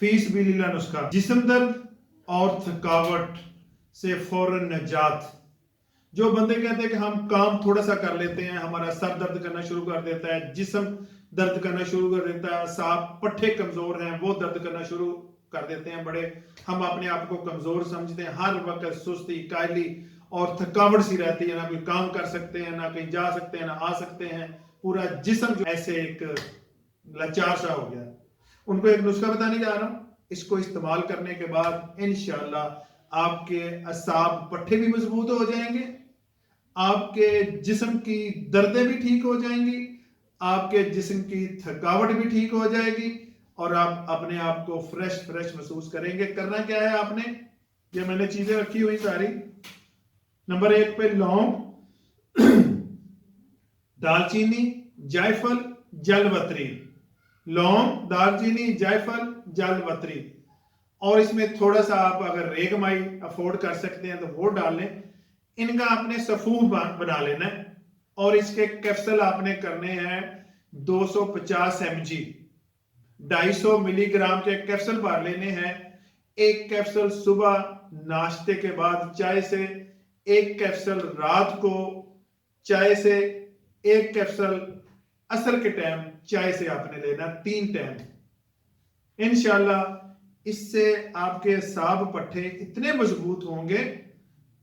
फी सबिलिल्लाह नुस्खा, जिस्म दर्द और थकावट से फौरन नजात। जो बंदे कहते हैं कि हम काम थोड़ा सा कर लेते हैं, हमारा सर दर्द करना शुरू कर देता है, जिस्म दर्द करना शुरू कर देता है, सांप पट्टे कमजोर हैं वो दर्द करना शुरू कर देते हैं, बड़े हम अपने आप को कमजोर समझते हैं, हर वक्त सुस्ती कायली और थकावट सी रहती है, ना कोई काम कर सकते हैं, ना कहीं जा सकते हैं, ना आ सकते हैं, पूरा जिस्म जो ऐसे एक लाचार सा हो गया। उनको एक नुस्खा बताने जा रहा हूं, इसको इस्तेमाल करने के बाद इंशाअल्लाह आपके असाब पट्टे भी मजबूत हो जाएंगे, आपके जिस्म की दर्दें भी ठीक हो जाएंगी, आपके जिस्म की थकावट भी ठीक हो जाएगी और आप अपने आप को फ्रेश महसूस करेंगे। करना क्या है आपने, ये मैंने चीजें रखी हुई सारी। नंबर 1 पे लौंग, दालचीनी, जायफल, जलवत्री। लौंग, दालचीनी, जायफल, जलवत्री। और इसमें थोड़ा सा आप अगर रेगमाई अफोर्ड कर सकते हैं तो वो डाल लें। इनका आपने सफूफ बना लेना है और इसके कैप्सूल आपने करने हैं 250 mg, 250 मिलीग्राम के कैप्सूल भर लेने हैं। एक कैप्सूल सुबह नाश्ते के बाद चाय से, एक कैप्सूल रात को चाय से, एक कैप्सूल असर के टाइम चाय से आपने लेना, 3 टाइम। इंशाल्लाह इससे आपके साब पट्टे इतने मजबूत होंगे,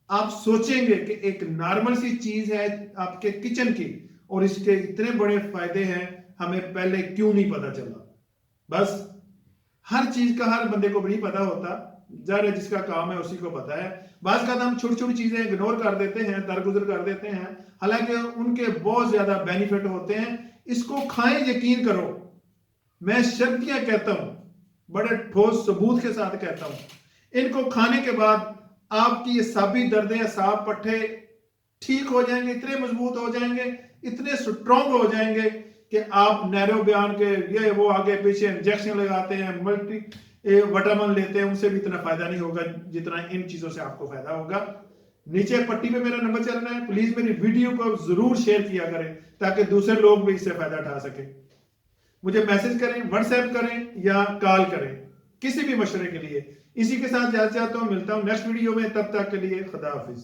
आप सोचेंगे कि एक नॉर्मल सी चीज है आपके किचन की और इसके इतने बड़े फायदे हैं, हमें पहले क्यों नहीं पता चला। बस हर चीज का हर बंदे को नहीं पता होता, ज़ाहिर है जिसका काम है उसी को पता है। बात का हम छोटी छोटी चीजें इग्नोर कर देते हैं, दरगुजर कर देते हैं, हालांकि उनके बहुत ज्यादा बेनिफिट होते हैं। इसको खाएं, यकीन करो, मैं शर्तियां कहता हूं, बड़े ठोस सबूत के साथ कहता हूं, इनको खाने के बाद आपकी ये साबी दर्दें, साब पट्टे ठीक हो जाएंगे, इतने मजबूत हो जाएंगे, इतने स्ट्रॉन्ग हो जाएंगे कि आप नैरो बयान के ये वो आगे पीछे इंजेक्शन लगाते हैं, मल्टी विटामिन लेते हैं, उनसे भी इतना फायदा नहीं होगा जितना इन चीजों से आपको फायदा होगा। नीचे पट्टी पे मेरा नंबर चल रहा है, प्लीज मेरी वीडियो को जरूर शेयर किया करें ताकि दूसरे लोग भी इससे फायदा उठा सके। मुझे मैसेज करें, व्हाट्सएप करें या कॉल करें किसी भी मशवरे के लिए। इसी के साथ जाते हूं, मिलता हूं नेक्स्ट वीडियो में, तब तक के लिए खुदा हाफिज।